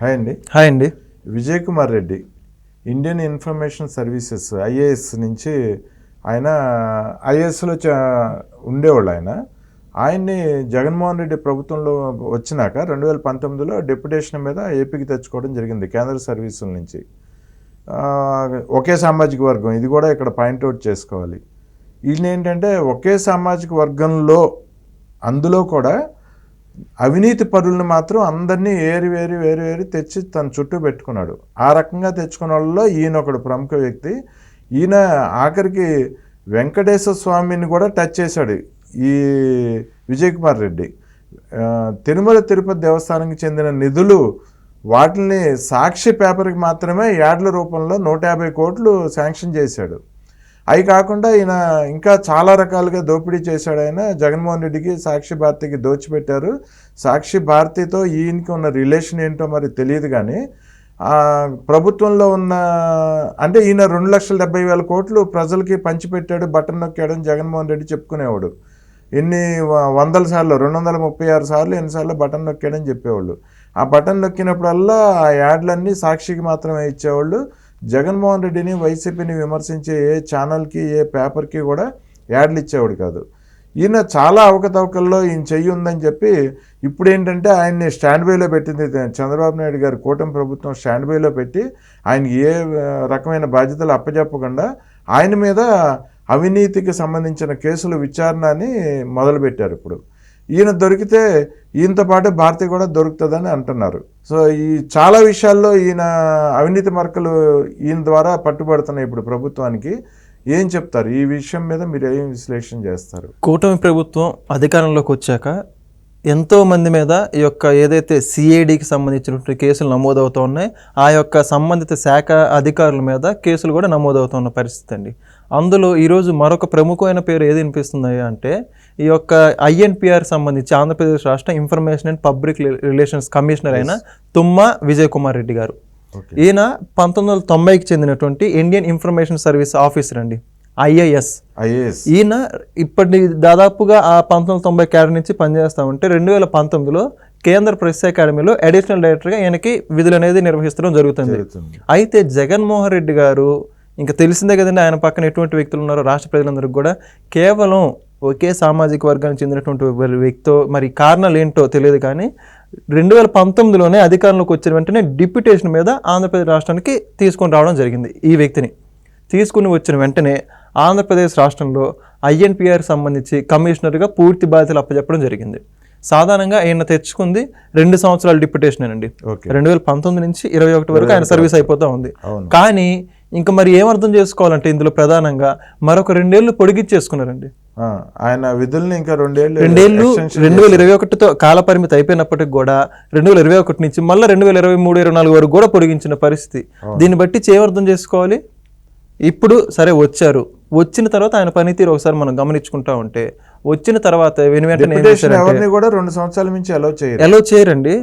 Hi అండి. Hi అండి. Vijay Kumar Reddy Indian information services IAS నుంచి ఆయన ఐఏఎస్లో ఉండేవాళ్ళు. ఆయన్ని జగన్మోహన్ రెడ్డి ప్రభుత్వంలో వచ్చినాక 2019లో డెప్యుటేషన్ మీద ఏపీకి తెచ్చుకోవడం జరిగింది కేంద్ర సర్వీసుల నుంచి. ఒకే సామాజిక వర్గం, ఇది కూడా ఇక్కడ పాయింట్అవుట్ చేసుకోవాలి. ఈయన ఏంటంటే ఒకే సామాజిక వర్గంలో అందులో కూడా అవినీతి పరులను మాత్రం అందరినీ వేరు తెచ్చి తన చుట్టూ పెట్టుకున్నాడు. ఆ రకంగా తెచ్చుకున్న వాళ్ళలో ఈయన ఒకడు ప్రముఖ వ్యక్తి. ఈయన ఆఖరికి వెంకటేశ్వర స్వామిని కూడా టచ్ చేశాడు ఈ విజయ్ కుమార్ రెడ్డి. తిరుమల తిరుపతి దేవస్థానానికి చెందిన నిధులు వాటిని సాక్షి పేపర్కి మాత్రమే యాడ్ల రూపంలో 150 కోట్లు శాంక్షన్ చేశాడు. అవి కాకుండా ఈయన ఇంకా చాలా రకాలుగా దోపిడీ చేశాడు. ఆయన జగన్మోహన్ రెడ్డికి సాక్షి భారతికి దోచిపెట్టారు. సాక్షి భారతితో ఈయనకి ఉన్న రిలేషన్ ఏంటో మరి తెలియదు, కానీ ప్రభుత్వంలో ఉన్న అంటే ఈయన 2,70,000 కోట్లు ప్రజలకి పంచిపెట్టాడు, బటన్ నొక్కాడని జగన్మోహన్ రెడ్డి చెప్పుకునేవాడు. ఎన్ని వందల సార్లు, 236 సార్లు ఎన్నిసార్లు బటన్ నొక్కాడని చెప్పేవాళ్ళు. ఆ బటన్ నొక్కినప్పుడల్లా ఆ యాడ్లన్నీ సాక్షికి మాత్రమే ఇచ్చేవాళ్ళు. జగన్మోహన్ రెడ్డిని వైసీపీని విమర్శించే ఏ ఛానల్కి ఏ పేపర్కి కూడా యాడ్లు ఇచ్చేవాడు కాదు. ఈయన చాలా అవకతవకల్లో ఈయన చెయ్యి ఉందని చెప్పి ఇప్పుడు ఏంటంటే ఆయన్ని స్టాండ్ బైలో పెట్టింది చంద్రబాబు నాయుడు గారు. కూటమి ప్రభుత్వం స్టాండ్ బైలో పెట్టి ఆయనకి ఏ రకమైన బాధ్యతలు అప్పచెప్పకుండా ఆయన మీద అవినీతికి సంబంధించిన కేసుల విచారణని మొదలుపెట్టారు. ఇప్పుడు ఈయన దొరికితే ఈయనతో పాటు భారతి కూడా దొరుకుతుందని అంటున్నారు. సో ఈ చాలా విషయాల్లో ఈయన అవినీతి మరకలు ఈయన ద్వారా పట్టుబడుతున్నాయి ఇప్పుడు ప్రభుత్వానికి. ఏం చెప్తారు ఈ విషయం మీద? మీరు ఏం విశ్లేషణ చేస్తారు? కూటమి ప్రభుత్వం అధికారంలోకి వచ్చాక ఎంతో మంది మీద ఈ యొక్క ఏదైతే సిఐడికి సంబంధించినటువంటి కేసులు నమోదవుతూ ఉన్నాయి, ఆ యొక్క సంబంధిత శాఖ అధికారుల మీద కేసులు కూడా నమోదవుతున్న పరిస్థితి అండి. అందులో ఈరోజు మరొక ప్రముఖమైన పేరు ఏది వినిపిస్తుంది అంటే ఈ యొక్క INPR సంబంధించి ఆంధ్రప్రదేశ్ రాష్ట్ర information and public relations commissioner అయిన తుమ్మా విజయ్ కుమార్ రెడ్డి గారు. ఈయన 1990కి చెందినటువంటి ఇండియన్ ఇన్ఫర్మేషన్ సర్వీస్ ఆఫీసర్ అండి, IIS. ఈయన ఇప్పటి దాదాపుగా ఆ 1990 క్యాడర్ నుంచి పనిచేస్తూ ఉంటే 2019లో కేంద్ర ప్రెస్ అకాడమీలో అడిషనల్ డైరెక్టర్గా ఈయనకి విధులు అనేది నిర్వహిస్తడం జరుగుతుంది. అయితే జగన్మోహన్ రెడ్డి గారు ఇంకా తెలిసిందే కదండి, ఆయన పక్కన ఎటువంటి వ్యక్తులు ఉన్నారో రాష్ట్ర ప్రజలందరికీ కూడా. కేవలం ఒకే సామాజిక వర్గానికి చెందినటువంటి వ్యక్తితో మరి కారణాలు ఏంటో తెలియదు, కానీ 2019లోనే అధికారంలోకి వచ్చిన వెంటనే డిప్యూటేషన్ మీద ఆంధ్రప్రదేశ్ రాష్ట్రానికి తీసుకొని రావడం జరిగింది. ఈ వ్యక్తిని తీసుకుని వచ్చిన వెంటనే ఆంధ్రప్రదేశ్ రాష్ట్రంలో INPR సంబంధించి కమిషనర్గా పూర్తి బాధ్యతలు అప్పచెప్పడం జరిగింది. సాధారణంగా ఆయన తెచ్చుకుంది 2 సంవత్సరాల డిప్యూటేషన్ అండి. 2019 నుంచి 21 వరకు ఆయన సర్వీస్ అయిపోతూ ఉంది. కానీ ఇంకా మరి ఏమర్థం చేసుకోవాలంటే ఇందులో ప్రధానంగా మరొక 2 ఏళ్ళు పొడిగిచ్చేసుకున్నారండి. ఆయన విధుల్ని ఇంకా 2 ఏళ్ళు 2021తో కాల పరిమితి అయిపోయినప్పటికి కూడా 2021 నుంచి మళ్ళీ 2023-24 వరకు కూడా పొడిగించిన పరిస్థితి. దీన్ని బట్టి ఏమర్థం చేసుకోవాలి? ఇప్పుడు సరే వచ్చారు, వచ్చిన తర్వాత ఆయన పనితీరు ఒకసారి మనం గమనించుకుంటా ఉంటే వచ్చిన తర్వాత వెంటనే 2 సంవత్సరాల నుంచి అలో చేయరండి.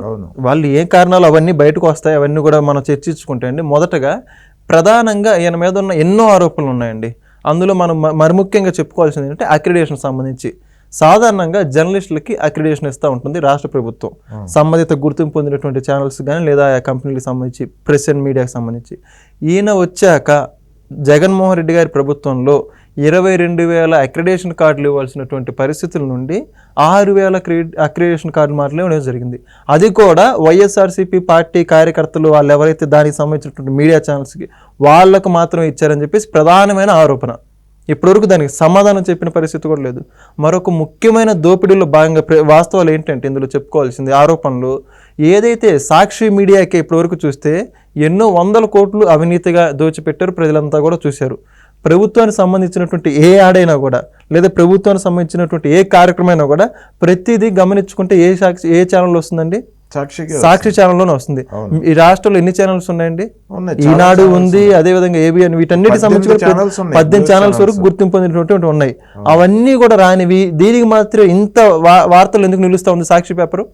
వాళ్ళు ఏ కారణాలు అవన్నీ బయటకు వస్తాయి, అవన్నీ కూడా మనం చర్చించుకుంటే అండి. మొదటగా ప్రధానంగా ఈయన మీద ఉన్న ఎన్నో ఆరోపణలు ఉన్నాయండి. అందులో మనం మరి ముఖ్యంగా చెప్పుకోవాల్సింది ఏంటంటే అక్రిడేషన్ సంబంధించి. సాధారణంగా జర్నలిస్టులకి అక్రిడేషన్ ఇస్తూ ఉంటుంది రాష్ట్ర ప్రభుత్వం, సంబంధిత గుర్తింపు పొందినటువంటి ఛానల్స్ కానీ లేదా ఆ కంపెనీలకు సంబంధించి ప్రెస్ అండ్ మీడియాకి సంబంధించి. ఈయన వచ్చాక జగన్మోహన్ రెడ్డి గారి ప్రభుత్వంలో 22,000 అక్రిడేషన్ కార్డులు ఇవ్వాల్సినటువంటి పరిస్థితుల నుండి 6,000 అక్రిడేషన్ కార్డులు మాత్రమే ఇవ్వడం జరిగింది. అది కూడా వైఎస్ఆర్సీపీ పార్టీ కార్యకర్తలు వాళ్ళు ఎవరైతే దానికి సంబంధించినటువంటి మీడియా ఛానల్స్కి వాళ్ళకు మాత్రమే ఇచ్చారని చెప్పేసి ప్రధానమైన ఆరోపణ. ఇప్పటివరకు దానికి సమాధానం చెప్పిన పరిస్థితి కూడా లేదు. మరొక ముఖ్యమైన దోపిడీలో భాగంగా వాస్తవాలు ఏంటంటే ఇందులో చెప్పుకోవాల్సింది ఆరోపణలు ఏదైతే సాక్షి మీడియాకి ఇప్పటివరకు చూస్తే ఎన్నో 100 కోట్లు అవినీతిగా దోచిపెట్టారు, ప్రజలంతా కూడా చూశారు. ప్రభుత్వానికి సంబంధించినటువంటి ఏ యాడైనా కూడా లేదా ప్రభుత్వానికి సంబంధించినటువంటి ఏ కార్యక్రమైనా కూడా ప్రతిదీ గమనించుకుంటే ఏ ఛానల్ వస్తుందండి? సాక్షి ఛానల్లోనే వస్తుంది. ఈ రాష్ట్రంలో ఎన్ని ఛానల్స్ ఉన్నాయండి? ఈనాడు ఉంది, అదేవిధంగా ABN, వీటన్నిటి సంబంధించి 18 ఛానల్స్ వరకు గుర్తింపు పొందినటువంటి ఉన్నాయి. అవన్నీ కూడా రానివి, దీనికి మాత్రం ఇంత వార్తలు ఎందుకు నిలుస్తూ ఉంది సాక్షి పేపరు?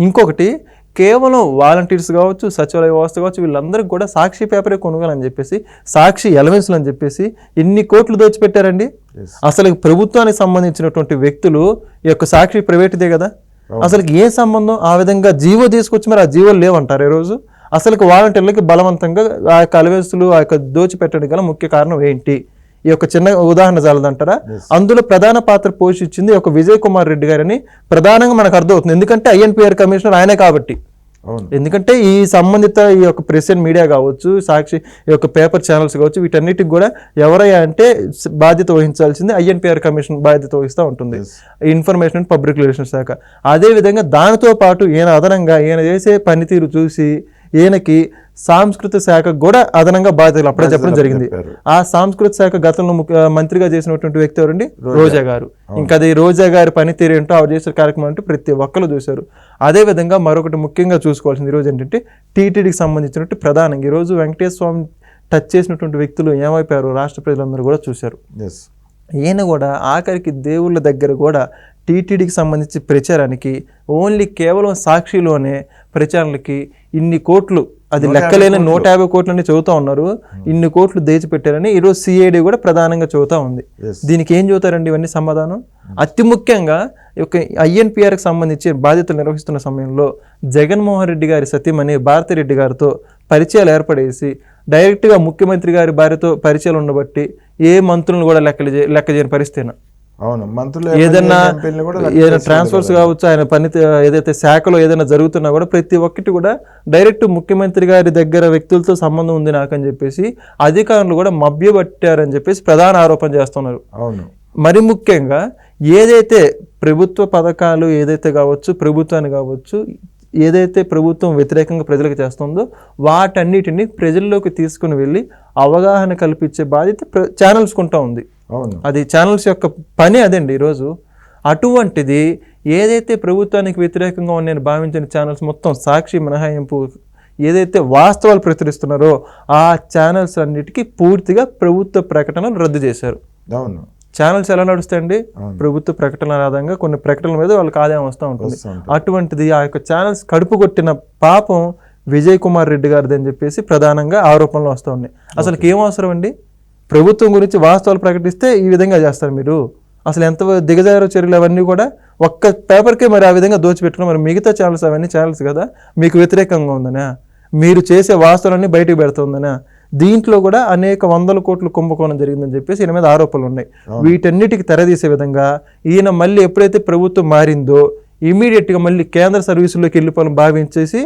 ఇంకొకటి, కేవలం వాలంటీర్స్ కావచ్చు, సచివాలయ వ్యవస్థ కావచ్చు, వీళ్ళందరికీ కూడా సాక్షి పేపరే కొనుగోలని చెప్పేసి, సాక్షి ఎలవెన్స్లు అని చెప్పేసి ఎన్ని కోట్లు దోచిపెట్టారండి. అసలు ప్రభుత్వానికి సంబంధించినటువంటి వ్యక్తులు ఈ యొక్క సాక్షి ప్రైవేట్దే కదా, అసలు ఏ సంబంధం? ఆ విధంగా జీవో తీసుకొచ్చి మరి ఆ జీవోలు లేవంటారు ఈరోజు. అసలు వాలంటీర్లకి బలవంతంగా ఆ యొక్క అలవెన్సులు ఆ యొక్క దోచిపెట్టడం గల ముఖ్య కారణం ఏంటి? ఈ యొక్క చిన్న ఉదాహరణ చాలదంటారా? అందులో ప్రధాన పాత్ర పోషించింది ఒక విజయ్ కుమార్ రెడ్డి గారని ప్రధానంగా మనకు అర్థమవుతుంది. ఎందుకంటే ఐఎన్పిఆర్ కమిషనర్ ఆయనే కాబట్టి. ఎందుకంటే ఈ సంబంధిత ఈ యొక్క ప్రెస్ అండ్ మీడియా కావచ్చు, సాక్షి ఈ యొక్క పేపర్ ఛానల్స్ కావచ్చు, వీటన్నిటికి కూడా ఎవరయ్యా అంటే బాధ్యత వహించాల్సింది ఐఎన్పిఆర్ కమిషన్ బాధ్యత వహిస్తూ ఉంటుంది, ఇన్ఫర్మేషన్ అండ్ పబ్లిక్ రిలేషన్స్ శాఖ. అదేవిధంగా దానితో పాటు ఈయన అదనంగా ఈయన చేసే పనితీరు చూసి ఈయనకి సాంస్కృతిక శాఖకు కూడా అదనంగా బాధ్యతలు అప్పుడే చెప్పడం జరిగింది. ఆ సాంస్కృతిక శాఖ గతంలో మంత్రిగా చేసినటువంటి వ్యక్తి ఎవరండి? రోజా గారు. ఇంకా అది రోజా గారి పనితీరు ఏంటో ఆవిడ చేసే కార్యక్రమం అంటే ప్రతి ఒక్కరు చూశారు. అదేవిధంగా మరొకటి ముఖ్యంగా చూసుకోవాల్సింది ఈరోజు ఏంటంటే టీటీడీకి సంబంధించినట్టు ప్రధానంగా ఈరోజు వెంకటేశ్వర స్వామి టచ్ చేసినటువంటి వ్యక్తులు ఏమైపోయారు రాష్ట్ర ప్రజలందరూ కూడా చూశారు. ఈయన కూడా ఆఖరికి దేవుళ్ళ దగ్గర కూడా టీటీడీకి సంబంధించి ప్రచారానికి ఓన్లీ కేవలం సాక్షిలోనే ప్రచారాలకి ఇన్ని కోట్లు, అది లెక్కలేని 150 కోట్లని చెబుతా ఉన్నారు, ఇన్ని కోట్లు దేచిపెట్టారని ఈరోజు సిఐడి కూడా ప్రధానంగా చెబుతా ఉంది. దీనికి ఏం చెబుతారండి ఇవన్నీ సమాధానం? అతి ముఖ్యంగా ఒక ఐఎన్పిఆర్కి సంబంధించి బాధ్యతలు నిర్వహిస్తున్న సమయంలో జగన్మోహన్ రెడ్డి గారి సతీమణి భారతిరెడ్డి గారితో పరిచయాలు ఏర్పడేసి డైరెక్ట్గా ముఖ్యమంత్రి గారి భార్యతో పరిచయాలు ఉండబట్టి ఏ మంత్రులను కూడా లెక్క చేయని పరిస్థితి. అవును, మంత్రులు ఏదైనా ట్రాన్స్ఫర్స్ కావచ్చు, ఆయన పని ఏదైతే శాఖలో ఏదైనా జరుగుతున్నా కూడా ప్రతి ఒక్కటి కూడా డైరెక్ట్ ముఖ్యమంత్రి గారి దగ్గర వ్యక్తులతో సంబంధం ఉంది నాకని చెప్పేసి అధికారులు కూడా మభ్యపట్టారని చెప్పేసి ప్రధాన ఆరోపణ చేస్తున్నారు. అవును, మరి ముఖ్యంగా ఏదైతే ప్రభుత్వ పథకాలు ఏదైతే కావచ్చు, ప్రభుత్వాన్ని కావచ్చు, ఏదైతే ప్రభుత్వం వ్యతిరేకంగా ప్రజలకు చేస్తుందో వాటన్నిటిని ప్రజల్లోకి తీసుకుని వెళ్ళి అవగాహన కల్పించే బాధ్యత ఛానల్స్ కుంటా ఉంది. అది ఛానల్స్ యొక్క పని అదండి ఈరోజు. అటువంటిది ఏదైతే ప్రభుత్వానికి వ్యతిరేకంగా నేను భావించిన ఛానల్స్ మొత్తం సాక్షి మినహాయింపు ఏదైతే వాస్తవాలు ప్రచురిస్తున్నారో ఆ ఛానల్స్ అన్నిటికీ పూర్తిగా ప్రభుత్వ ప్రకటనలు రద్దు చేశారు. అవును, ఛానల్స్ ఎలా నడుస్తాయండి? ప్రభుత్వ ప్రకటనల ఆధారంగా కొన్ని ప్రకటనల మీద వాళ్ళకి ఆదాయం వస్తూ ఉంటుంది. అటువంటిది ఆ యొక్క ఛానల్స్ కడుపు కొట్టిన పాపం విజయ్ కుమార్ రెడ్డి గారిది అని చెప్పేసి ప్రధానంగా ఆరోపణలు వస్తూ ఉన్నాయి. అసలు ఏం అవసరం అండి? ప్రభుత్వం గురించి వాస్తవాలు ప్రకటిస్తే ఈ విధంగా చేస్తారు మీరు? అసలు ఎంత దిగజార చర్యలు అవన్నీ కూడా ఒక్క పేపర్కే మరి ఆ విధంగా దోచిపెట్టుకుని మరి మిగతా ఛానల్స్ అవన్నీ ఛానల్స్ కదా మీకు వ్యతిరేకంగా ఉందనా? మీరు చేసే వాస్తవాలన్నీ బయటకు పెడుతుందనా? దీంట్లో కూడా అనేక 100 కోట్ల కుంభకోణం జరిగిందని చెప్పేసి ఈయన మీద ఆరోపణలు ఉన్నాయి. వీటన్నిటికి తెరదీసే విధంగా ఈయన మళ్ళీ ఎప్పుడైతే ప్రభుత్వం మారిందో ఇమీడియట్గా మళ్ళీ కేంద్ర సర్వీసుల్లోకి వెళ్ళిపోవాలని భావించేసి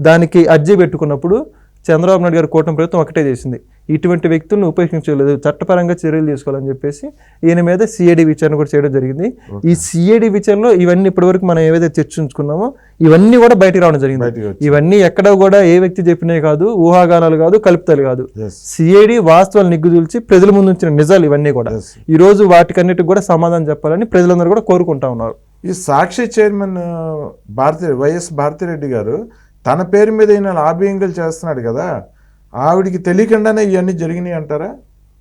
దానికి అర్జీ పెట్టుకున్నప్పుడు చంద్రబాబు నాయుడు గారి కూటమి ప్రభుత్వం ఒకటే చేసింది, ఇటువంటి వ్యక్తులను ఉపేక్షించలేదు, చట్టపరంగా చర్యలు తీసుకోవాలని చెప్పేసి ఈయన మీద సిఐడి విచారణ కూడా చేయడం జరిగింది. ఈ సిఐడి విచారణలో ఇవన్నీ ఇప్పటివరకు మనం ఏవైతే చర్చించుకున్నామో ఇవన్నీ కూడా బయటకు రావడం జరిగింది. ఇవన్నీ ఎక్కడ కూడా ఏ వ్యక్తి చెప్పినవి కాదు, ఊహాగానాలు కాదు, కల్పితాలు కాదు. సిఐడి వాస్తవాలు నిగ్గుదూల్చి ప్రజల ముందు ఉంచిన నిజాలు ఇవన్నీ కూడా ఈ రోజు వాటికన్నిటికి కూడా సమాధానం చెప్పాలని ప్రజలందరూ కూడా కోరుకుంటా ఉన్నారు. ఈ సాక్షి చైర్మన్ వైఎస్ భారతిరెడ్డి గారు తన పేరు మీద ఈయన లాబింగ్లు చేస్తున్నాడు కదా, ఆవిడికి తెలియకుండానే ఇవన్నీ జరిగినాయి అంటారా?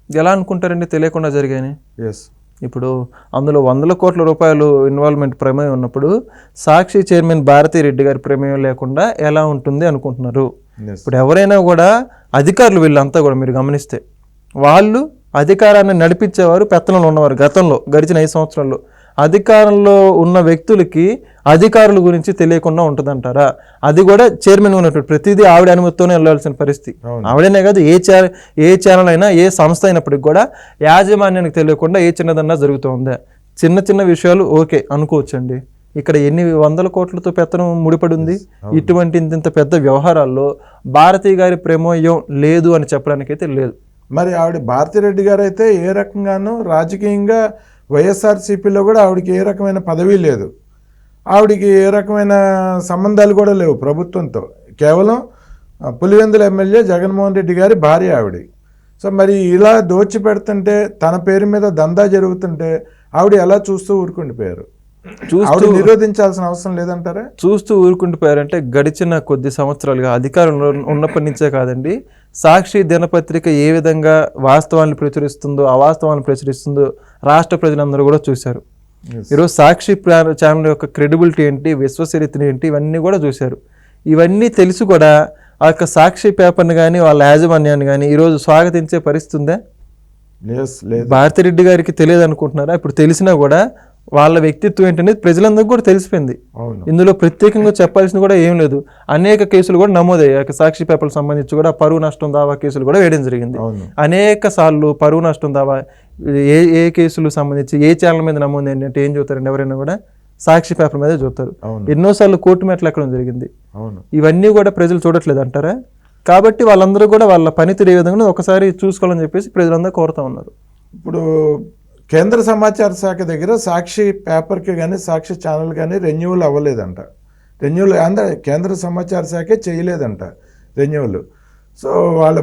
ఎలా అనుకుంటారండి తెలియకుండా జరిగాయని? ఎస్, ఇప్పుడు అందులో 100 కోట్ల రూపాయలు ఇన్వాల్వ్మెంట్ ప్రమేయం ఉన్నప్పుడు సాక్షి చైర్మన్ భారతిరెడ్డి గారి ప్రమేయం లేకుండా ఎలా ఉంటుంది అనుకుంటున్నారు? ఇప్పుడు ఎవరైనా కూడా అధికారులు వీళ్ళంతా కూడా మీరు గమనిస్తే వాళ్ళు అధికారాన్ని నడిపించేవారు పెత్తనంలో ఉన్నవారు. గతంలో గడిచిన 5 సంవత్సరాల్లో అధికారంలో ఉన్న వ్యక్తులకి అధికారుల గురించి తెలియకుండా ఉంటుందంటారా? అది కూడా చైర్మన్ ఉన్నట్టు ప్రతిదీ ఆవిడ అనుమతితోనే వెళ్ళాల్సిన పరిస్థితి. ఆవిడనే కాదు, ఏ ఛానల్ అయినా ఏ సంస్థ అయినప్పటికి కూడా యాజమాన్యానికి తెలియకుండా ఏ చిన్నదన్నా జరుగుతుందా? చిన్న విషయాలు ఓకే అనుకోవచ్చండి. ఇక్కడ ఎన్ని 100 కోట్లతో పెత్తనం ముడిపడి ఉంది. ఇటువంటి ఇంత పెద్ద వ్యవహారాల్లో భారతీ గారి ప్రమేయం లేదు అని చెప్పడానికైతే లేదు. మరి ఆవిడ భారతిరెడ్డి గారు అయితే ఏ రకంగానూ రాజకీయంగా వైఎస్ఆర్సీపీలో కూడా ఆవిడకి ఏ రకమైన పదవి లేదు, ఆవిడికి ఏ రకమైన సంబంధాలు కూడా లేవు ప్రభుత్వంతో. కేవలం పులివెందుల ఎమ్మెల్యే జగన్మోహన్ రెడ్డి గారి భార్య ఆవిడ. సో మరి ఇలా దోచిపెడుతుంటే తన పేరు మీద దందా జరుగుతుంటే ఆవిడ ఎలా చూస్తూ ఊరుకుండిపోయారు? ఆవిడ నిరోధించాల్సిన అవసరం లేదంటారా? చూస్తూ ఊరుకుండిపోయారంటే గడిచిన కొద్ది సంవత్సరాలుగా అధికారంలో ఉన్నప్పటి నుంచే కాదండి, సాక్షి దినపత్రిక ఏ విధంగా వాస్తవాన్ని ప్రచురిస్తుందో అవాస్తవాన్ని ప్రచురిస్తుందో రాష్ట్ర ప్రజలందరూ కూడా చూశారు. ఈరోజు సాక్షి ఛానల్ యొక్క క్రెడిబిలిటీ ఏంటి, విశ్వసనీయత ఏంటి, ఇవన్నీ కూడా చూశారు. ఇవన్నీ తెలిసి కూడా ఆ యొక్క సాక్షి పేపర్ని కానీ వాళ్ళ యాజమాన్యాన్ని కానీ ఈరోజు స్వాగతించే పరిస్థితి ఉందా? భారతిరెడ్డి గారికి తెలియదు అనుకుంటున్నారా? ఇప్పుడు తెలిసినా కూడా వాళ్ళ వ్యక్తిత్వం ఏంటనేది ప్రజలందరికీ కూడా తెలిసిపోయింది. అవును. ఇందులో ప్రత్యేకంగా చెప్పాల్సింది కూడా ఏం లేదు. అనేక కేసులు కూడా నమోదయ్యాయి. సాక్షి పేపర్లకు సంబంధించి కూడా పరువు నష్టం దావా కేసులు కూడా వేయడం జరిగింది. అవును. అనేక సార్లు పరువు నష్టం దావా ఏ కేసులు సంబంధించి ఏ ఛానల్ మీద నమోదు ఏంటంటే ఏం చూస్తారండి, ఎవరైనా కూడా సాక్షి పేపర్ మీద చూస్తారు. అవును. ఎన్నోసార్లు కోర్టు మెట్లు ఎక్కడం జరిగింది. అవును. ఇవన్నీ కూడా ప్రజలు చూడట్లేదు అంటారా? కాబట్టి వాళ్ళందరూ కూడా వాళ్ళ పనితీరు ఏ విధంగా ఒకసారి చూసుకోవాలని చెప్పేసి ప్రజలందరూ కోరుతా ఉన్నారు. ఇప్పుడు కేంద్ర సమాచార శాఖ దగ్గర సాక్షి పేపర్కి కానీ సాక్షి ఛానల్ కానీ రెన్యూవల్ అవ్వలేదంట. రెన్యూవల్ కేంద్ర సమాచార శాఖే చేయలేదంట రెన్యూవల్. సో వాళ్ళ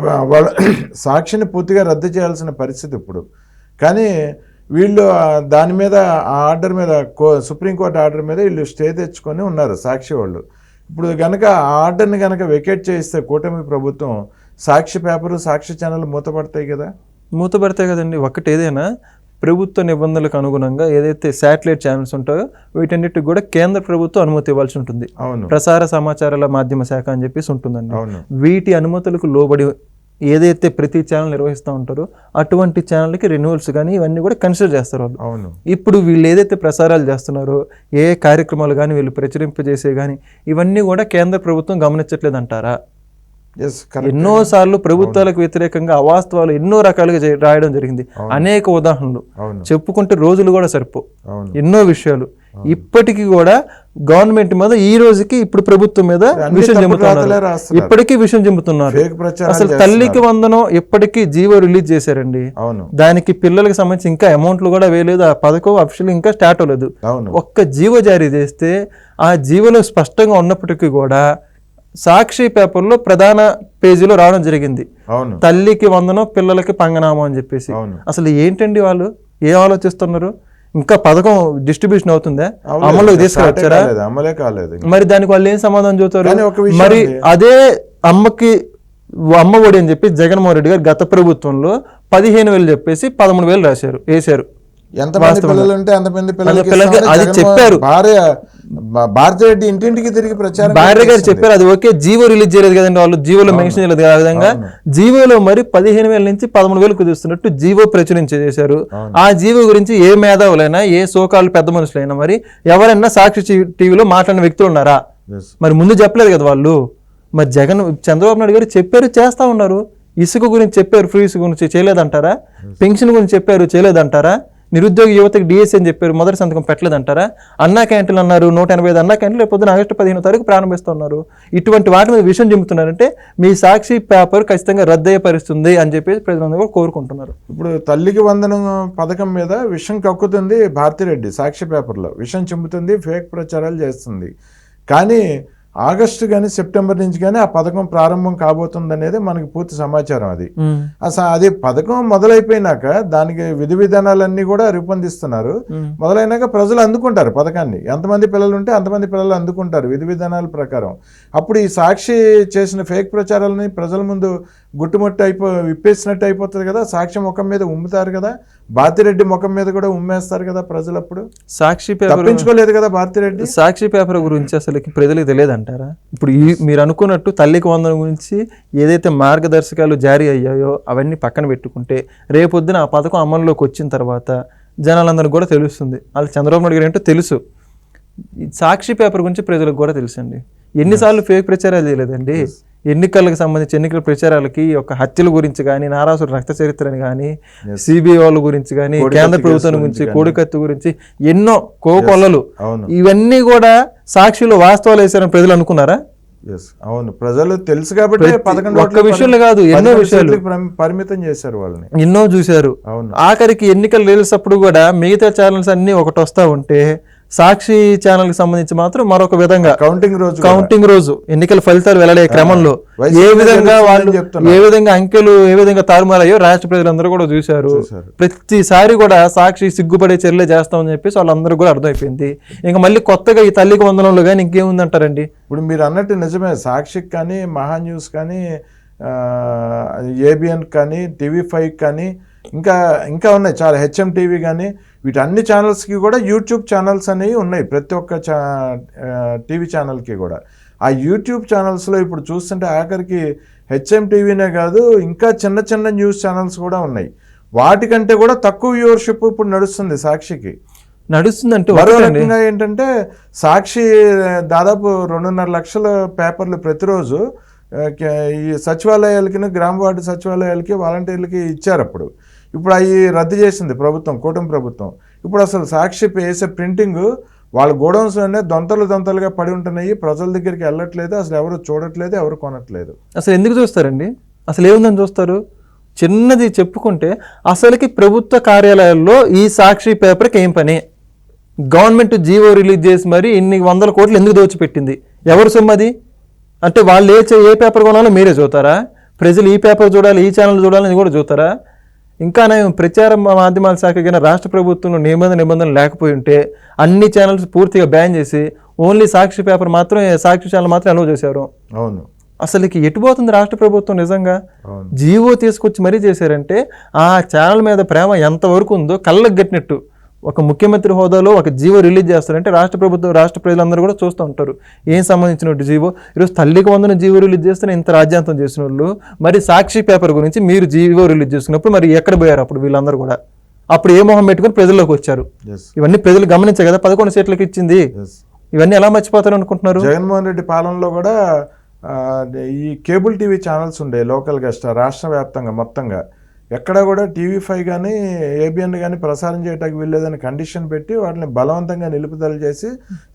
సాక్షిని పూర్తిగా రద్దు చేయాల్సిన పరిస్థితి ఇప్పుడు. కానీ వీళ్ళు దాని మీద ఆ ఆర్డర్ మీద సుప్రీంకోర్టు ఆర్డర్ మీద వీళ్ళు స్టే తెచ్చుకొని ఉన్నారు సాక్షి వాళ్ళు. ఇప్పుడు కనుక ఆ ఆర్డర్ని కనుక వెకేట్ చేయిస్తే కూటమి ప్రభుత్వం సాక్షి పేపరు సాక్షి ఛానల్ మూతపడతాయి కదా. మూతపడతాయి కదండి. ఒకటి ఏదైనా ప్రభుత్వ నిబంధనలకు అనుగుణంగా ఏదైతే శాటిలైట్ ఛానల్స్ ఉంటాయో వీటన్నిటికి కూడా కేంద్ర ప్రభుత్వం అనుమతి ఇవ్వాల్సి ఉంటుంది. అవును. ప్రసార సమాచారాల మాధ్యమ శాఖ అని చెప్పేసి ఉంటుందండి. అవును. వీటి అనుమతులకు లోబడి ఏదైతే ప్రతి ఛానల్ నిర్వహిస్తూ ఉంటారో అటువంటి ఛానల్కి రెన్యువల్స్ కానీ ఇవన్నీ కూడా కన్సిడర్ చేస్తారు వాళ్ళు. అవును. ఇప్పుడు వీళ్ళు ఏదైతే ప్రసారాలు చేస్తున్నారో ఏ కార్యక్రమాలు కానీ వీళ్ళు ప్రచురింపజేసే కానీ ఇవన్నీ కూడా కేంద్ర ప్రభుత్వం గమనించట్లేదు అంటారా? ఎన్నోసార్లు ప్రభుత్వాలకు వ్యతిరేకంగా అవాస్తవాలు ఎన్నో రకాలుగా రాయడం జరిగింది. అనేక ఉదాహరణలు చెప్పుకుంటే రోజులు కూడా సరిపో. ఎన్నో విషయాలు ఇప్పటికీ కూడా గవర్నమెంట్ మీద ఈ రోజుకి ఇప్పుడు ప్రభుత్వం మీద విషయం చెబుతున్నారు. ఇప్పటికీ విషయం చెబుతున్నారు. అసలు తల్లికి వందనం ఇప్పటికీ జీవో రిలీజ్ చేశారండి. దానికి పిల్లలకి సంబంధించి ఇంకా అమౌంట్లు కూడా వేయలేదు. ఆ పథకం అఫీషియల్ ఇంకా స్టార్ట్ అవ్వలేదు. ఒక్క జీవో జారీ చేస్తే ఆ జీవోలో స్పష్టంగా ఉన్నప్పటికీ కూడా సాక్షి పేపర్లో ప్రధాన పేజీలో రావడం జరిగింది. తల్లికి వందనం పిల్లలకి పంగనామం అని చెప్పేసి. అసలు ఏంటండి వాళ్ళు ఏం ఆలోచిస్తున్నారు? ఇంకా పథకం డిస్ట్రిబ్యూషన్ అవుతుందా? అమల్లోకి తీసుకువచ్చారా? అమలే కాలేదు. మరి దానికి వాళ్ళు ఏం సమాధానం చూస్తారు? మరి అదే అమ్మ ఒడి అని చెప్పి జగన్మోహన్ రెడ్డి గారు గత ప్రభుత్వంలో 15,000 చెప్పేసి 13,000 వేశారు. ఎంతమంది పిల్లలు ఉంటే అంతమంది పిల్లలకి అది చెప్పారు. భారతిరెడ్డి ఇంటింటికి తిరిగి ప్రచారం భార్య గారు చెప్పారు. అది ఓకే, జీవో రిలీజ్ చేయలేదు కదండి, వాళ్ళు జీవోలో మెన్షన్ చేయలేదు. ఆ విధంగా జీవోలో మరి 15,000 నుంచి 13,000 కుదిస్తున్నట్టు జీవో ప్రచురించేశారు. ఆ జీవో గురించి ఏ మేధావులైనా ఏ సోకాళ్ళు పెద్ద మనుషులైనా మరి ఎవరైనా సాక్షి టీవీలో మాట్లాడిన వ్యక్తులు ఉన్నారా? మరి ముందు చెప్పలేదు కదా వాళ్ళు. మరి చంద్రబాబు నాయుడు గారు చెప్పారు, చేస్తా ఉన్నారు. ఇసుక గురించి చెప్పారు, ఫ్రీ ఇసుక గురించి చేయలేదంటారా? పెన్షన్ గురించి చెప్పారు, చేయలేదంటారా? నిరుద్యోగ యువతకి డిఎస్సీ అని చెప్పారు, మొదటి సంతకం పెట్టలేదంటారా? అన్నా క్యాంటీన్లు అన్నారు, 185 అన్నా క్యాంటీన్లు పొద్దున ఆగస్టు 15వ తారీఖు ప్రారంభిస్తున్నారు. ఇటువంటి వాటి మీద విషయం చెబుతున్నారంటే మీ సాక్షి పేపర్ ఖచ్చితంగా రద్దయ్యే పరిస్థితుంది అని చెప్పేసి ప్రజలందరూ కూడా కోరుకుంటున్నారు. ఇప్పుడు తల్లికి వందనం పథకం మీద విషం కక్కుతుంది భారతిరెడ్డి. సాక్షి పేపర్లో విషం చెబుతుంది, ఫేక్ ప్రచారాలు చేస్తుంది. కానీ ఆగస్టు కానీ సెప్టెంబర్ నుంచి కానీ ఆ పథకం ప్రారంభం కాబోతుంది అనేది మనకి పూర్తి సమాచారం. అది పథకం మొదలైపోయినాక దానికి విధి విధానాలన్నీ కూడా రూపొందిస్తున్నారు. మొదలైనాక ప్రజలు అందుకుంటారు పథకాన్ని. ఎంతమంది పిల్లలు ఉంటే అంతమంది పిల్లలు అందుకుంటారు విధి విధానాల ప్రకారం. అప్పుడు ఈ సాక్షి చేసిన ఫేక్ ప్రచారాలని ప్రజల ముందు గుట్టుముట్టు విప్పేసినట్టు అయిపోతుంది కదా. సాక్షి ముఖం మీద ఉమ్ముతారు కదా, భారతిరెడ్డి ముఖం మీద కూడా ఉమ్మేస్తారు కదా ప్రజలు. అప్పుడు సాక్షి పేపర్ తప్పించుకోలేదు కదా భారతిరెడ్డి. సాక్షి పేపర్ గురించి అసలు ప్రజలకు తెలియదంటారా? ఇప్పుడు మీరు అనుకున్నట్టు తల్లికి వందనం గురించి ఏదైతే మార్గదర్శకాలు జారీ అయ్యాయో అవన్నీ పక్కన పెట్టుకుంటే రేపొద్దున ఆ పథకం అమల్లోకి వచ్చిన తర్వాత జనాలందరికీ కూడా తెలుస్తుంది. వాళ్ళు చంద్రబాబు నాయుడు గారు ఏంటో తెలుసు. సాక్షి పేపర్ గురించి ప్రజలకు కూడా తెలుసండి. ఎన్నిసార్లు ఫేక్ ప్రచారాలు చేయలేదండి. ఎన్నికలకు సంబంధించి ఎన్నికల ప్రచారాలకి ఒక హత్యల గురించి కానీ, నారాసుర రక్త చరిత్రని కానీ, సిబిఐ వాళ్ళ గురించి కానీ, కేంద్ర ప్రభుత్వం గురించి, కోడికత్తి గురించి ఎన్నో కోకొల్లలు ఇవన్నీ కూడా సాక్షిలో వాస్తవాలు వేశారని ప్రజలు అనుకున్నారా? అవును, ప్రజలు తెలుసు కాబట్టి ఒక్క విషయంలో కాదు ఎన్నో విషయాలు పరిమితం చేశారు, వాళ్ళని ఎన్నో చూశారు. ఆఖరికి ఎన్నికలు రిలీజ్ అప్పుడు కూడా మిగతా ఛానల్స్ అన్ని ఒకటి వస్తా ఉంటే సాక్షి ఛానల్ కి సంబంధించి మాత్రం మరొక విధంగా కౌంటింగ్ రోజు ఎన్నికల ఫలితాలు వెల్లడే క్రమంలో ఏ విధంగా వాళ్ళు ఏ విధంగా అంకెలు ఏ విధంగా తారుమారయ్యో రాష్ట్ర ప్రజలందరూ కూడా చూశారు. ప్రతిసారి కూడా సాక్షి సిగ్గుపడే చర్యలే చేస్తామని చెప్పేసి వాళ్ళందరూ కూడా అర్థమైపోయింది. ఇంకా మళ్ళీ కొత్తగా ఈ తల్లికి వందనంలో కానీ ఇంకేముందంటారండి? ఇప్పుడు మీరు అన్నట్టు నిజమే, సాక్షికి కానీ, మహా న్యూస్ కానీ, ఏబిఎన్ కానీ, TV5 కానీ ఇంకా ఉన్నాయి చాలా, హెచ్ఎం టీవీ కానీ, వీటన్ని ఛానల్స్కి కూడా యూట్యూబ్ ఛానల్స్ అనేవి ఉన్నాయి. ప్రతి ఒక్క టీవీ ఛానల్కి కూడా. ఆ యూట్యూబ్ ఛానల్స్లో ఇప్పుడు చూస్తుంటే ఆఖరికి హెచ్ఎం టీవీనే కాదు, ఇంకా చిన్న చిన్న న్యూస్ ఛానల్స్ కూడా ఉన్నాయి. వాటికంటే కూడా తక్కువ వ్యూవర్షిప్ ఇప్పుడు నడుస్తుంది సాక్షికి. నడుస్తుందంటే మరో ఒకటండి. రకంగా ఏంటంటే సాక్షి దాదాపు 2.5 లక్షల పేపర్లు ప్రతిరోజు ఈ సచివాలయాలకి, గ్రామ వార్డు సచివాలయాలకి, వాలంటీర్లకి ఇచ్చారు అప్పుడు. ఇప్పుడు అవి రద్దు చేసింది ప్రభుత్వం, కూటమి ప్రభుత్వం. ఇప్పుడు అసలు సాక్షి వేసే ప్రింటింగ్ వాళ్ళ గోడౌన్స్లోనే దొంతలుగా పడి ఉంటున్నాయి, ప్రజల దగ్గరికి వెళ్ళట్లేదు, అసలు ఎవరు చూడట్లేదు, ఎవరు కొనట్లేదు. అసలు ఎందుకు చూస్తారండి? అసలు ఏముందని చూస్తారు? చిన్నది చెప్పుకుంటే అసలుకి ప్రభుత్వ కార్యాలయాల్లో ఈ సాక్షి పేపర్కి ఏం పని? గవర్నమెంట్ జీవో రిలీజ్ చేసి మరి ఇన్ని 100 కోట్లు ఎందుకు దోచిపెట్టింది? ఎవరు సొమ్మది? అంటే వాళ్ళు ఏ పేపర్ కొనాలో మీరే చూస్తారా? ప్రజలు ఈ పేపర్ చూడాలి, ఈ ఛానల్ చూడాలని కూడా చూస్తారా? ఇంకా నేను ప్రచార మాధ్యమాల శాఖ కింద రాష్ట్ర ప్రభుత్వంలో నిబంధనలు లేకపోయి ఉంటే అన్ని ఛానల్స్ పూర్తిగా బ్యాన్ చేసి ఓన్లీ సాక్షి పేపర్ మాత్రం, సాక్షి ఛానల్ మాత్రం అలౌ చేశారు. అవును. అసలుకి ఎటుపోతుంది రాష్ట్ర ప్రభుత్వం? నిజంగా అవును. జీవో తీసుకొచ్చి మరీ చేశారంటే ఆ ఛానల్ మీద ప్రేమ ఎంతవరకు ఉందో కళ్ళకు గట్టినట్టు. ఒక ముఖ్యమంత్రి హోదాలో ఒక జీవో రిలీజ్ చేస్తారంటే రాష్ట్ర ప్రభుత్వం, రాష్ట్ర ప్రజలందరూ కూడా చూస్తూ ఉంటారు ఏం సంబంధించిన జీవో. ఈరోజు తల్లికి వందన జీవో రిలీజ్ చేస్తే ఇంత రాజ్యాంతం చేసిన వాళ్ళు, మరి సాక్షి పేపర్ గురించి మీరు జీవో రిలీజ్ చేసుకున్నప్పుడు మరి ఎక్కడ పోయారు అప్పుడు వీళ్ళందరూ కూడా? అప్పుడు ఏ మొహం పెట్టుకుని ప్రజల్లోకి వచ్చారు? ఇవన్నీ ప్రజలు గమనించారు కదా, 11 సీట్లకి ఇచ్చింది. ఇవన్నీ ఎలా మర్చిపోతారు అనుకుంటున్నారు? జగన్మోహన్ రెడ్డి పాలనలో కూడా ఈ కేబుల్ టీవీ ఛానల్స్ ఉండే లోకల్గా రాష్ట్ర వ్యాప్తంగా మొత్తంగా ఎక్కడ కూడా TV5 కానీ ABN కానీ ప్రసారం చేయడానికి వీల్లేదని కండిషన్ పెట్టి వాటిని బలవంతంగా నిలుపుదల చేసి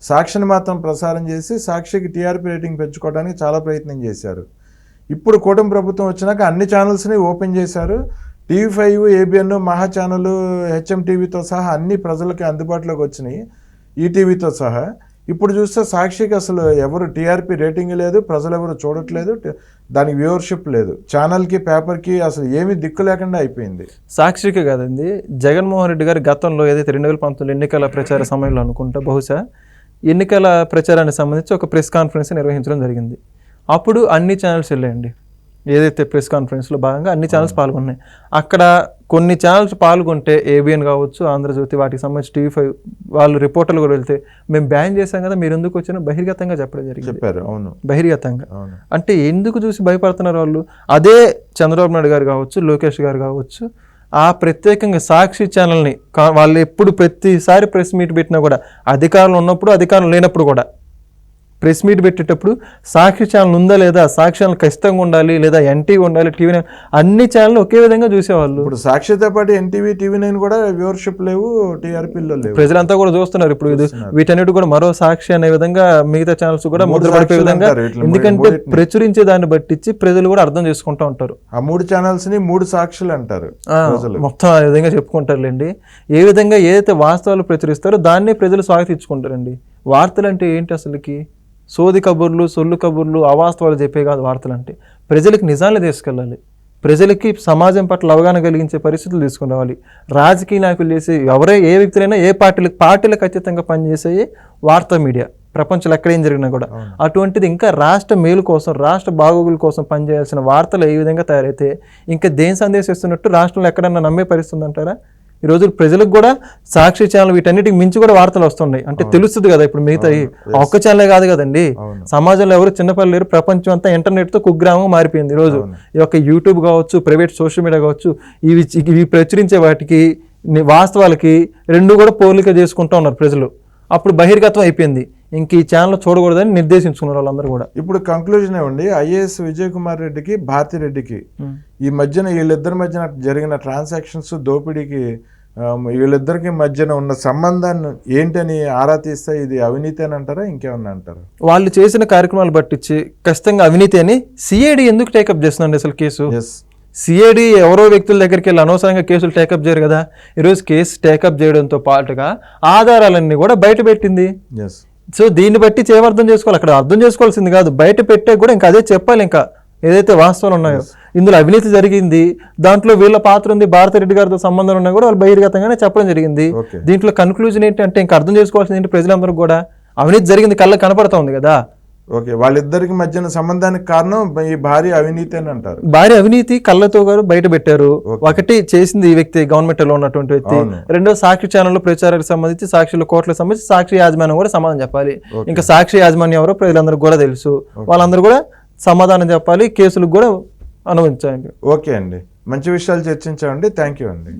సాక్షిని మాత్రం ప్రసారం చేసి సాక్షికి TRP రేటింగ్ పెంచుకోవడానికి చాలా ప్రయత్నం చేశారు. ఇప్పుడు కూటమి ప్రభుత్వం వచ్చినాక అన్ని ఛానల్స్ని ఓపెన్ చేశారు. TV5, ABN, మహా ఛానల్, HM టీవీతో సహా అన్ని ప్రజలకి అందుబాటులోకి వచ్చినాయి, ఈటీవీతో సహా. ఇప్పుడు చూస్తే సాక్షికి అసలు ఎవరు TRP రేటింగ్ లేదు, ప్రజలు ఎవరు చూడట్లేదు, దానికి వ్యూవర్షిప్ లేదు, ఛానల్కి పేపర్కి అసలు ఏమీ దిక్కు లేకుండా అయిపోయింది. సాక్షికి కాదండి, జగన్మోహన్ రెడ్డి గారి గతంలో ఏదైతే 2019 ఎన్నికల ప్రచార సమయంలో అనుకుంటా బహుశా ఎన్నికల ప్రచారానికి సంబంధించి ఒక ప్రెస్ కాన్ఫరెన్స్ నిర్వహించడం జరిగింది. అప్పుడు అన్ని ఛానల్స్ వెళ్ళాయండి. ఏదైతే ప్రెస్ కాన్ఫరెన్స్లో భాగంగా అన్ని ఛానల్స్ పాల్గొన్నాయి. అక్కడ కొన్ని ఛానల్స్ పాల్గొంటే ABN కావచ్చు, ఆంధ్రజ్యోతి, వాటికి సంబంధించి TV5 వాళ్ళు రిపోర్టర్లు కూడా వెళ్తే మేము బ్యాన్ చేశాం కదా, మీరు ఎందుకు వచ్చినా బహిర్గతంగా చెప్పడం జరిగింది. చెప్పారు. అవును, బహిర్గతంగా. అంటే ఎందుకు చూసి భయపడుతున్నారు వాళ్ళు? అదే చంద్రబాబు నాయుడు గారు కావచ్చు, లోకేష్ గారు కావచ్చు, ఆ ప్రత్యేకంగా సాక్షి ఛానల్ని వాళ్ళు ఎప్పుడు ప్రతిసారి ప్రెస్ మీట్ పెట్టినా కూడా, అధికారులు ఉన్నప్పుడు, అధికారులు లేనప్పుడు కూడా ప్రెస్ మీట్ పెట్టేటప్పుడు సాక్షి ఛానల్ ఉందా లేదా, సాక్షి ఛానల్ ఖచ్చితంగా ఉండాలి, లేదా NTV ఉండాలి, TV9, అన్ని ఛానల్ ఒకే విధంగా చూసేవాళ్ళు. ఇప్పుడు సాక్షితో పాటు NTV, TV9 కూడా వ్యూవర్షిప్ లేవు, TRPలో లేవు. ప్రజలంతా కూడా చూస్తున్నారు. ఇప్పుడు వీటన్నిటి కూడా మరో సాక్షి అనే విధంగా మిగతా ఛానల్స్ కూడా ముద్రపడిపోయే విధంగా, ఎందుకంటే ప్రచురించే దాన్ని బట్టించి ప్రజలు కూడా అర్థం చేసుకుంటూ ఉంటారు. ఆ 3 ఛానల్స్ని 3 సాక్షులు అంటారు, మొత్తం ఆ విధంగా చెప్పుకుంటారులేండి. ఏ విధంగా ఏదైతే వాస్తవాలు ప్రచురిస్తారో దాన్నే ప్రజలు స్వాగతించుకుంటారండి. వార్తలు అంటే ఏంటి అసలుకి? సోది కబుర్లు, సొల్లు కబుర్లు, అవాస్తవాలు చెప్పే కాదు వార్తలు అంటే. ప్రజలకు నిజాన్ని తీసుకెళ్ళాలి, ప్రజలకి సమాజం పట్ల అవగాహన కలిగించే పరిస్థితులు తీసుకుని రావాలి. రాజకీయ నాయకులు చేసే ఏ వ్యక్తులైనా, ఏ పార్టీలకు అతీతంగా పనిచేసే వార్తా మీడియా ప్రపంచంలో ఎక్కడ ఏం జరిగినా కూడా అటువంటిది ఇంకా రాష్ట్ర మేలు కోసం, రాష్ట్ర బాగోగుల కోసం పనిచేయాల్సిన వార్తలు ఏ విధంగా తయారైతే ఇంకా దేని సందేశం ఇస్తున్నట్టు రాష్ట్రంలో ఎక్కడన్నా నమ్మే పరిస్థితి అంటారా? ఈరోజు ప్రజలకు కూడా సాక్షి ఛానల్ వీటన్నిటికి మించి కూడా వార్తలు వస్తున్నాయి అంటే తెలుస్తుంది కదా. ఇప్పుడు మిగతా ఒక్క ఛానలే కాదు కదండి, సమాజంలో ఎవరు చిన్నపిల్లలు లేరు, ప్రపంచం అంతా ఇంటర్నెట్తో కుగ్రామం మారిపోయింది. ఈరోజు ఈ యొక్క యూట్యూబ్ కావచ్చు, ప్రైవేట్ సోషల్ మీడియా కావచ్చు, ఇవి ప్రచురించే వాటికి వాస్తవాలకి రెండు కూడా పోలిక చేసుకుంటూ ఉన్నారు ప్రజలు. అప్పుడు బహిర్గతం అయిపోయింది, ఇంక ఈ ఛానల్ చూడకూడదని నిర్దేశించుకున్నారు వాళ్ళందరూ కూడా. ఇప్పుడు కంక్లూజన్ ఏమండి, IAS విజయ్ కుమార్ రెడ్డికి, భారతి రెడ్డికి ఈ మధ్యన వీళ్ళిద్దరి మధ్యన జరిగిన ట్రాన్సాక్షన్స్, దోపిడీకి వీళ్ళిద్దరికి మధ్యన ఉన్న సంబంధాన్ని ఏంటని ఆరా తీస్తే ఇది అవినీతి అని అంటారా, ఇంకేమన్నా అంటారా? వాళ్ళు చేసిన కార్యక్రమాలు పట్టించి ఖచ్చితంగా అవినీతి అని CID ఎందుకు టేకప్ చేస్తుందండి అసలు కేసు? CID ఎవరో వ్యక్తుల దగ్గరికి వెళ్ళి అనవసరంగా కేసులు టేకప్ చేయరు కదా. ఈరోజు కేసు టేకప్ చేయడంతో పాటుగా ఆధారాలన్నీ కూడా బయట పెట్టింది. సో దీన్ని బట్టి చేయవర్థం చేసుకోవాలి, అక్కడ అర్థం చేసుకోవాల్సింది కాదు, బయట పెట్టే కూడా ఇంకా అదే చెప్పాలి. ఇంకా ఏదైతే వాస్తవాలు ఉన్నాయో ఇందులో అవినీతి జరిగింది, దాంట్లో వీళ్ళ పాత్ర ఉంది, భారతిరెడ్డి గారితో సంబంధం ఉన్నా కూడా వాళ్ళు బహిర్గతంగానే చెప్పడం జరిగింది. దీంట్లో కన్క్లూజన్ ఏంటి అంటే ఇంకా అర్థం చేసుకోవాల్సింది ఏంటి, ప్రజలందరూ కూడా అవినీతి జరిగింది కళ్ళకి కనపడతా ఉంది కదా. ఓకే, వాళ్ళిద్దరికి మధ్యన సంబంధానికి కారణం ఈ భారీ అవినీతి అని అంటారు. భారీ అవినీతి కళ్ళతో గారు బయట పెట్టారు. ఒకటి చేసింది ఈ వ్యక్తి, గవర్నమెంట్ లో ఉన్నటువంటి వ్యక్తి. రెండో సాక్షి ఛానల్లో ప్రచారానికి సంబంధించి, సాక్షిలో కోట్లకు సంబంధించి సాక్షి యాజమాన్యం కూడా సమాధానం చెప్పాలి. ఇంకా సాక్షి యాజమాన్యం ఎవరో ప్రజలందరూ కూడా తెలుసు, వాళ్ళందరూ కూడా సమాధానం చెప్పాలి, కేసులకు కూడా అనుభవించాలి. ఓకే అండి, మంచి విషయాలు చర్చించామండి, థ్యాంక్ యూ అండి.